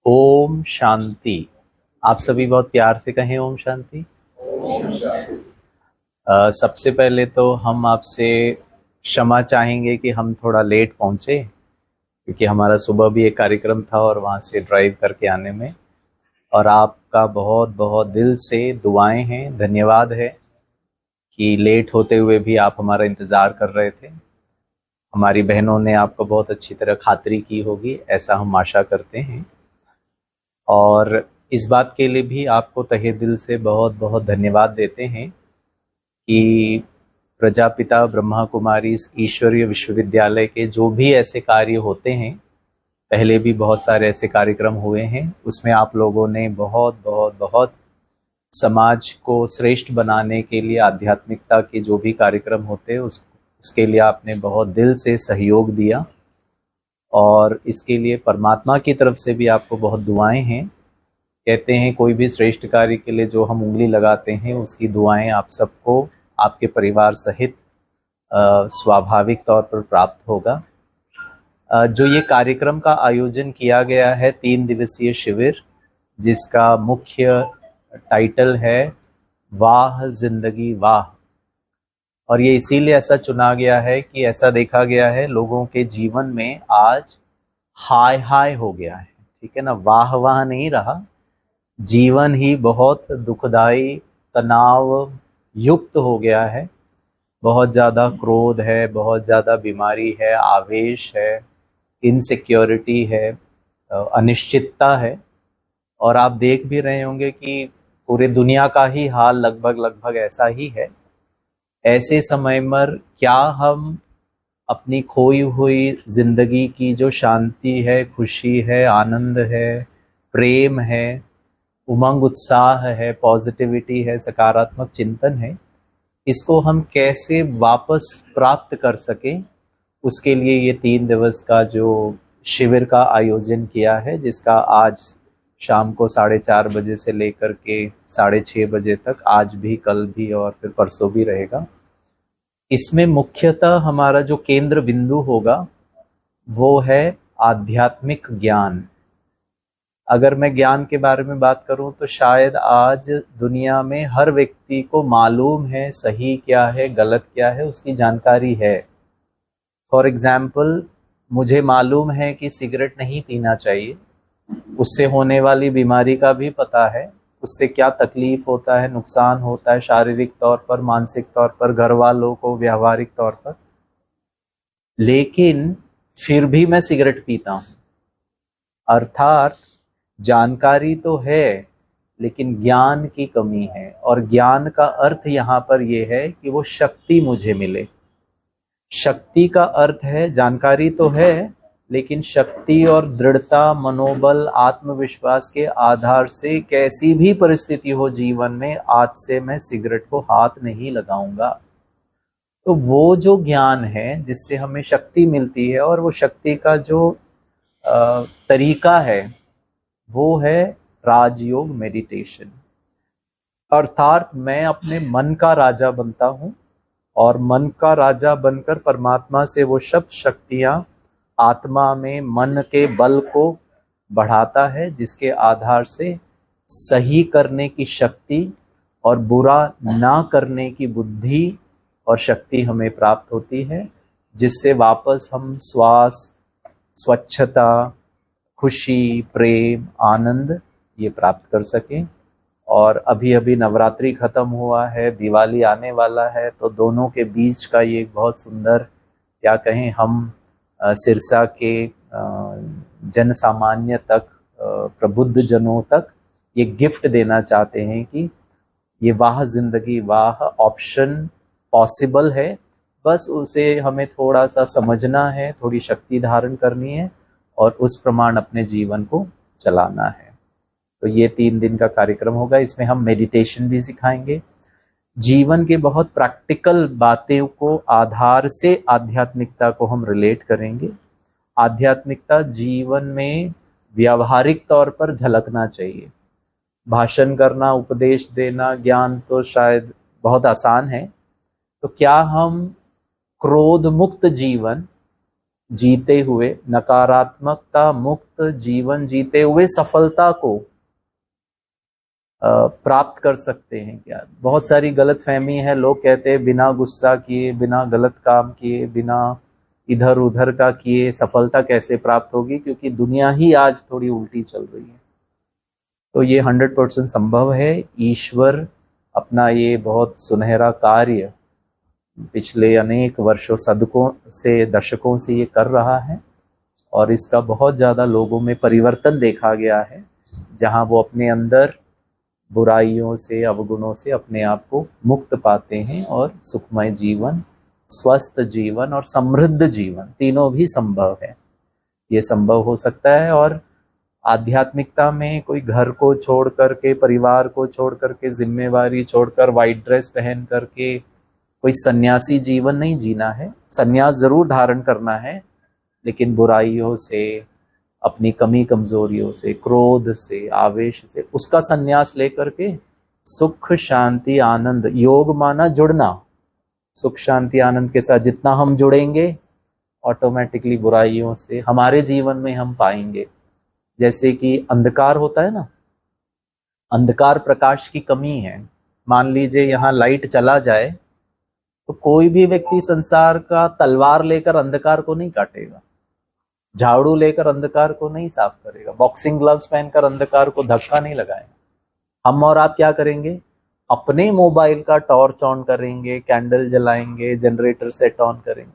ओम शांति। आप सभी बहुत प्यार से कहें ओम शांति। सबसे पहले तो हम आपसे क्षमा चाहेंगे कि हम थोड़ा लेट पहुंचे, क्योंकि हमारा सुबह भी एक कार्यक्रम था और वहां से ड्राइव करके आने में। और आपका बहुत बहुत दिल से दुआएं हैं, धन्यवाद है कि लेट होते हुए भी आप हमारा इंतज़ार कर रहे थे। हमारी बहनों ने आपको बहुत अच्छी तरह खातिरी की होगी, ऐसा हम आशा करते हैं। और इस बात के लिए भी आपको तहे दिल से बहुत बहुत धन्यवाद देते हैं कि प्रजापिता ब्रह्मा कुमारी ईश्वरीय विश्वविद्यालय के जो भी ऐसे कार्य होते हैं, पहले भी बहुत सारे ऐसे कार्यक्रम हुए हैं, उसमें आप लोगों ने बहुत बहुत बहुत समाज को श्रेष्ठ बनाने के लिए आध्यात्मिकता के जो भी कार्यक्रम होते हैं उसके लिए आपने बहुत दिल से सहयोग दिया। और इसके लिए परमात्मा की तरफ से भी आपको बहुत दुआएं हैं। कहते हैं कोई भी श्रेष्ठ कार्य के लिए जो हम उंगली लगाते हैं उसकी दुआएं आप सबको आपके परिवार सहित स्वाभाविक तौर पर प्राप्त होगा। जो ये कार्यक्रम का आयोजन किया गया है 3 दिवसीय शिविर, जिसका मुख्य टाइटल है वाह जिंदगी वाह। और ये इसीलिए ऐसा चुना गया है कि ऐसा देखा गया है लोगों के जीवन में आज हाय हाय हो गया है, ठीक है ना, वाह वाह नहीं रहा। जीवन ही बहुत दुखदाई तनाव युक्त हो गया है। बहुत ज़्यादा क्रोध है, बहुत ज़्यादा बीमारी है, आवेश है, इनसिक्योरिटी है, अनिश्चितता है। और आप देख भी रहे होंगे कि पूरे दुनिया का ही हाल लगभग ऐसा ही है। ऐसे समय पर क्या हम अपनी खोई हुई जिंदगी की जो शांति है, खुशी है, आनंद है, प्रेम है, उमंग उत्साह है, पॉजिटिविटी है, सकारात्मक चिंतन है, इसको हम कैसे वापस प्राप्त कर सकें, उसके लिए ये 3 दिवस का जो शिविर का आयोजन किया है, जिसका आज शाम को 4:30 बजे से लेकर के 6:30 बजे तक, आज भी, कल भी और फिर परसों भी रहेगा। इसमें मुख्यतः हमारा जो केंद्र बिंदु होगा वो है आध्यात्मिक ज्ञान। अगर मैं ज्ञान के बारे में बात करूं तो शायद आज दुनिया में हर व्यक्ति को मालूम है सही क्या है, गलत क्या है, उसकी जानकारी है। फॉर एग्जाम्पल, मुझे मालूम है कि सिगरेट नहीं पीना चाहिए, उससे होने वाली बीमारी का भी पता है, उससे क्या तकलीफ होता है, नुकसान होता है शारीरिक तौर पर, मानसिक तौर पर, घर वालों को, व्यावहारिक तौर पर, लेकिन फिर भी मैं सिगरेट पीता हूं। अर्थात जानकारी तो है लेकिन ज्ञान की कमी है। और ज्ञान का अर्थ यहाँ पर यह है कि वो शक्ति मुझे मिले। शक्ति का अर्थ है, जानकारी तो है लेकिन शक्ति और दृढ़ता, मनोबल, आत्मविश्वास के आधार से कैसी भी परिस्थिति हो जीवन में, आज से मैं सिगरेट को हाथ नहीं लगाऊंगा। तो वो जो ज्ञान है जिससे हमें शक्ति मिलती है, और वो शक्ति का जो तरीका है वो है राजयोग मेडिटेशन। अर्थात मैं अपने मन का राजा बनता हूँ और मन का राजा बनकर परमात्मा से वो सब शक्तियाँ आत्मा में मन के बल को बढ़ाता है, जिसके आधार से सही करने की शक्ति और बुरा ना करने की बुद्धि और शक्ति हमें प्राप्त होती है, जिससे वापस हम स्वास्थ्य, स्वच्छता, खुशी, प्रेम, आनंद ये प्राप्त कर सकें। और अभी अभी नवरात्रि खत्म हुआ है, दिवाली आने वाला है, तो दोनों के बीच का ये बहुत सुंदर, क्या कहें, हम सिरसा के जन सामान्य तक, प्रबुद्ध जनों तक ये गिफ्ट देना चाहते हैं कि ये वाह जिंदगी वाह ऑप्शन पॉसिबल है। बस उसे हमें थोड़ा सा समझना है, थोड़ी शक्ति धारण करनी है और उस प्रमाण अपने जीवन को चलाना है। तो ये 3 दिन का कार्यक्रम होगा। इसमें हम मेडिटेशन भी सिखाएंगे, जीवन के बहुत प्रैक्टिकल बातें को आधार से आध्यात्मिकता को हम रिलेट करेंगे। आध्यात्मिकता जीवन में व्यावहारिक तौर पर झलकना चाहिए। भाषण करना, उपदेश देना, ज्ञान तो शायद बहुत आसान है। तो क्या हम क्रोध मुक्त जीवन जीते हुए, नकारात्मकता मुक्त जीवन जीते हुए सफलता को प्राप्त कर सकते हैं क्या? बहुत सारी गलत फहमी है। लोग कहते हैं बिना गुस्सा किए, बिना गलत काम किए, बिना इधर उधर का किए सफलता कैसे प्राप्त होगी, क्योंकि दुनिया ही आज थोड़ी उल्टी चल रही है। तो ये 100% संभव है। ईश्वर अपना ये बहुत सुनहरा कार्य पिछले अनेक वर्षों, सदकों से, दशकों से ये कर रहा है, और इसका बहुत ज़्यादा लोगों में परिवर्तन देखा गया है, जहाँ वो अपने अंदर बुराइयों से, अवगुणों से अपने आप को मुक्त पाते हैं और सुखमय जीवन, स्वस्थ जीवन और समृद्ध जीवन, तीनों भी संभव है। ये संभव हो सकता है। और आध्यात्मिकता में कोई घर को छोड़ करके, परिवार को छोड़ करके, जिम्मेवारी छोड़कर, वाइट ड्रेस पहन करके कोई सन्यासी जीवन नहीं जीना है। सन्यास जरूर धारण करना है, लेकिन बुराइयों से, अपनी कमी कमजोरियों से, क्रोध से, आवेश से, उसका सन्यास लेकर के सुख शांति आनंद, योग माना जुड़ना, सुख शांति आनंद के साथ जितना हम जुड़ेंगे ऑटोमेटिकली बुराइयों से हमारे जीवन में हम पाएंगे। जैसे कि अंधकार होता है ना, अंधकार प्रकाश की कमी है। मान लीजिए यहाँ लाइट चला जाए तो कोई भी व्यक्ति संसार का तलवार लेकर अंधकार को नहीं काटेगा, झाड़ू लेकर अंधकार को नहीं साफ करेगा, बॉक्सिंग ग्लव्स पहनकर अंधकार को धक्का नहीं लगाएगा। हम और आप क्या करेंगे? अपने मोबाइल का टॉर्च ऑन करेंगे, कैंडल जलाएंगे, जनरेटर सेट ऑन करेंगे।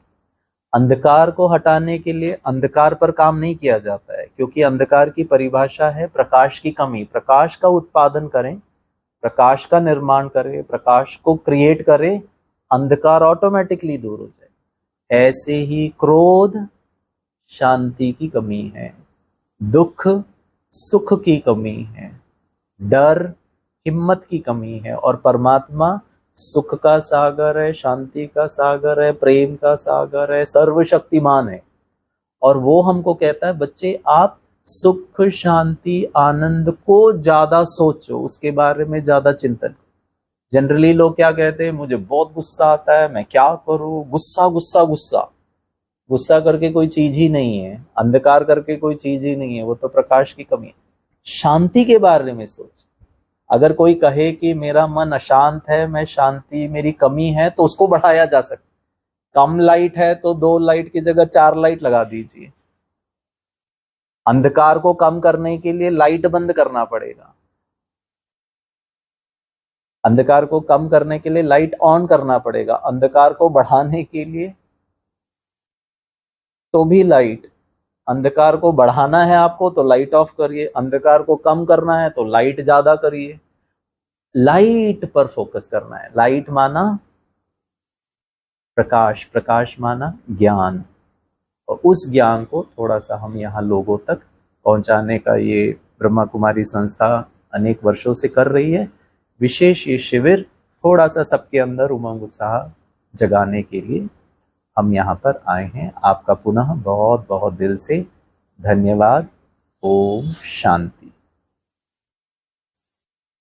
अंधकार को हटाने के लिए अंधकार पर काम नहीं किया जाता है, क्योंकि अंधकार की परिभाषा है प्रकाश की कमी। प्रकाश का उत्पादन करें, प्रकाश का निर्माण करें, प्रकाश को क्रिएट करें, अंधकार ऑटोमेटिकली दूर हो जाए। ऐसे ही क्रोध शांति की कमी है, दुख सुख की कमी है, डर हिम्मत की कमी है, और परमात्मा सुख का सागर है, शांति का सागर है, प्रेम का सागर है, सर्वशक्तिमान है। और वो हमको कहता है, बच्चे आप सुख शांति आनंद को ज्यादा सोचो, उसके बारे में ज्यादा चिंतन। जनरली लोग क्या कहते हैं? मुझे बहुत गुस्सा आता है, मैं क्या करूं? गुस्सा गुस्सा गुस्सा। गुस्सा करके कोई चीज ही नहीं है, अंधकार करके कोई चीज ही नहीं है, वो तो प्रकाश की कमी है। शांति के बारे में सोच। अगर कोई कहे कि मेरा मन अशांत है, मैं शांति मेरी कमी है, तो उसको बढ़ाया जा सकता। कम लाइट है तो 2 लाइट की जगह 4 लाइट लगा दीजिए। अंधकार को कम करने के लिए लाइट बंद करना पड़ेगा, अंधकार को कम करने के लिए लाइट ऑन करना पड़ेगा, अंधकार को बढ़ाने के लिए तो भी लाइट। अंधकार को बढ़ाना है आपको तो लाइट ऑफ करिए, अंधकार को कम करना है तो लाइट ज्यादा करिए। लाइट पर फोकस करना है। लाइट माना प्रकाश, प्रकाश माना ज्ञान, और उस ज्ञान को थोड़ा सा हम यहाँ लोगों तक पहुंचाने का ये ब्रह्मा कुमारी संस्था अनेक वर्षों से कर रही है। विशेष ये शिविर थोड़ा सा सबके अंदर उमंग उत्साह जगाने के लिए हम यहाँ पर आए हैं। आपका पुनः बहुत बहुत दिल से धन्यवाद। ओम शांति।